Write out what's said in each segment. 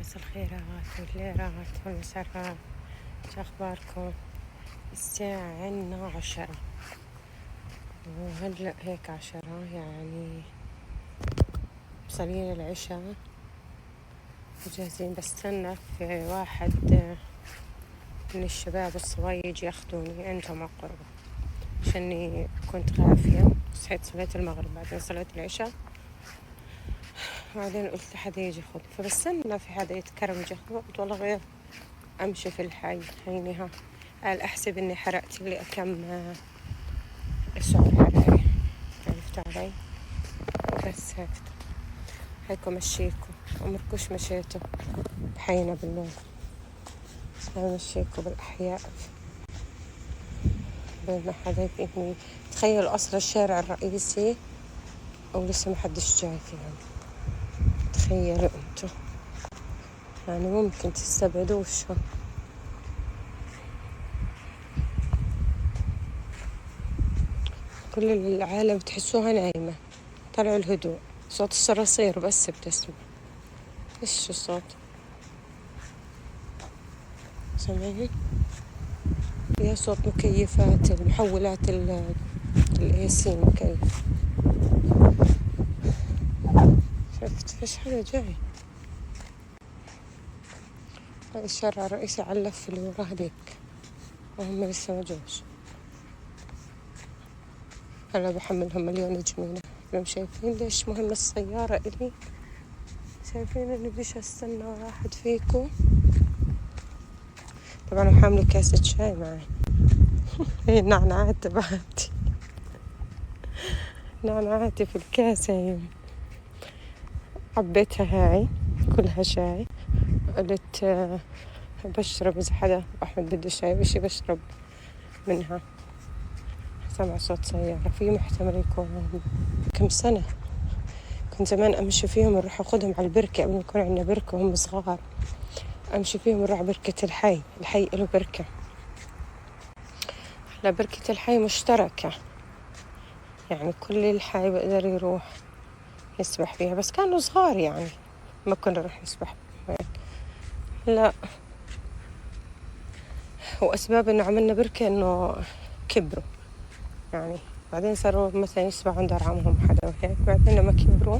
مساء الخيرات والليرات والمسرات، شو أخباركم؟ الساعة عنا 10 وهلأ هيك 10 يعني مصلين العشاء وجاهزين. بستنى في واحد من الشباب الصبايج ياخدوني عندهم عقربة، عشاني كنت غافية. صحيت صليت المغرب، بعدين صليت العشاء، بعدين قلت لحدا يجي ياخدني، فبستنى في حدا يتكرمج ياخد. والله غير أمشي في الحي هيني ها، قال أحسب إني حرقت لي كم سعر حراري، عرفت علي؟ بس هيكم مشيكم، عمركوش مشيتوا بحينا بالليل، مشيكوا بالأحياء بين حدا يبني. تخيلوا أصل الشارع الرئيسي ولسه محدش جاي فيهم، تخيلوا انتو، يعني ممكن تستبعدوش. كل العالم تحسوها نايمة، طلعوا الهدوء، صوت الصراصير بس بتسمع. ايش الصوت؟ سامعين؟ يا صوت مكيفات المحولات الايسي مكيف. شفت فيش حدا جاي. هاي الشارع الرئيسي على اللف اللي وراه هديك، وهم لسه ما جوش. هلا بحملهم مليون جميلة. لهم شايفين ليش مهم السيارة إلي؟ شايفين إني بديش أستنى واحد فيكم. طبعا حاملة كاسة شاي معي. هي النعناعات تبعتي، نعناعاتي في الكاسة، عبيتها هاي كلها شاي. قلت بشرب إذا حدا أحمد بده شاي بشي بشرب منها. سمع صوت سيارة، في محتمل يكون كم سنة كنت زمان أمشي فيهم نروح أخذهم على البركة قبل ما يكون عندنا بركة وهم صغار. أمشي فيهم نروح بركة الحي له بركة. لا، بركة الحي مشتركة، يعني كل الحي بقدر يروح يسبح فيها، بس كانوا صغار يعني ما كنا نروح نسبح هيك. لا، وأسباب إنه عملنا بركة إنه كبروا يعني، بعدين صاروا مثلا يسبحوا عند عمهم حدا وهيك. بعدين لما كبروا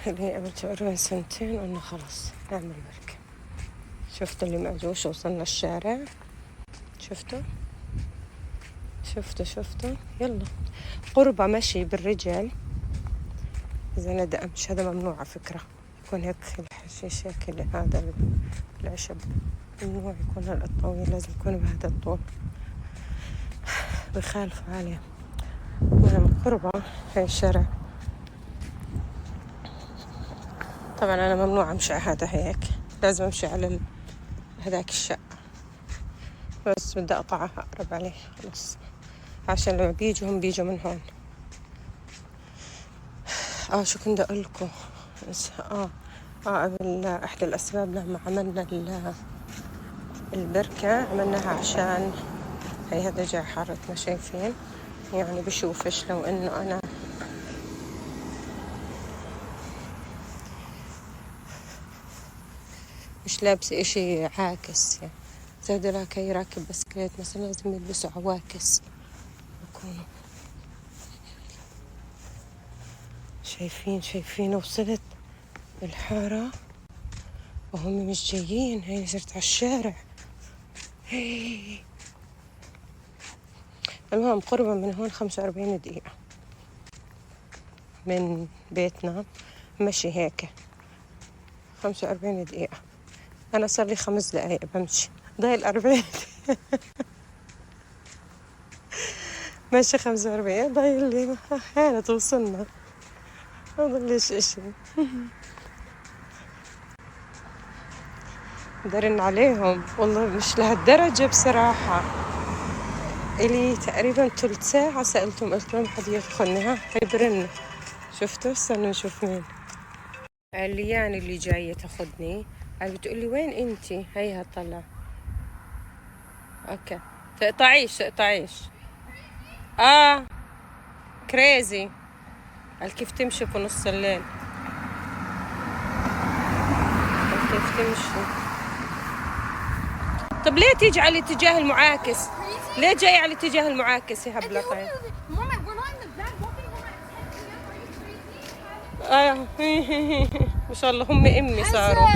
اللي قبل تقريبا 2 قلنا خلاص نعمل بركة. شفتوا اللي مأجوش وصلنا الشارع؟ شفتوا يلا قربة مشي بالرجل. إذا ندأ مش هذا ممنوع على فكرة، يكون هيك الحشيش هيك هذا العشب ممنوع يكون هالقد طويل، لازم يكون بهذا الطول، بخالفوا عليه. المهم قربة هاي الشارع. طبعا أنا ممنوع أمشي على هذا هيك، لازم أمشي على هذاك الشقة، بس بدي أقطعها أقرب عليه خلص، عشان لما هم بيجوا من هون. شو كنت أقولكم؟ قبل أحد الأسباب لما عملنا البركة عملناها عشان هذا جاي حارتنا، شايفين يعني بشوفش لو إنه أنا مش لابسة إشي عاكس، يعني زي هدولاك هي راكب بسكليت مثلا لازم يلبسوا عواكس يكونوا. شايفين وصلت الحارة وهم مش جايين. هاي صرت على الشارع. المهم قربا من هون 45 دقيقة من بيتنا، مشي هيك 45 دقيقة. أنا صار لي 5 دقايق بمشي، ضايل 40. ماشي 45 ضايل لي هانا توصلنا، ما ضليش إشي. درن عليهم والله مش لهالدرجة بصراحة. إلي تقريبا 3 ساعة سألتهم، قلت لهم حد يدخلني ها برن. شفتوا؟ استنوا نشوف مين. اللي اللي جاية تاخدني، قال بتقولي وين انتي؟ هيها هطلع. اوكي تقطعيش كريزي. قال كيف تمشي في نص الليل؟ كيف تمشي. طب ليه تيجي على الاتجاه المعاكس؟ ليه جاي على الاتجاه المعاكس يا هبلة؟ طيب ما شاء الله هم امي صاروا.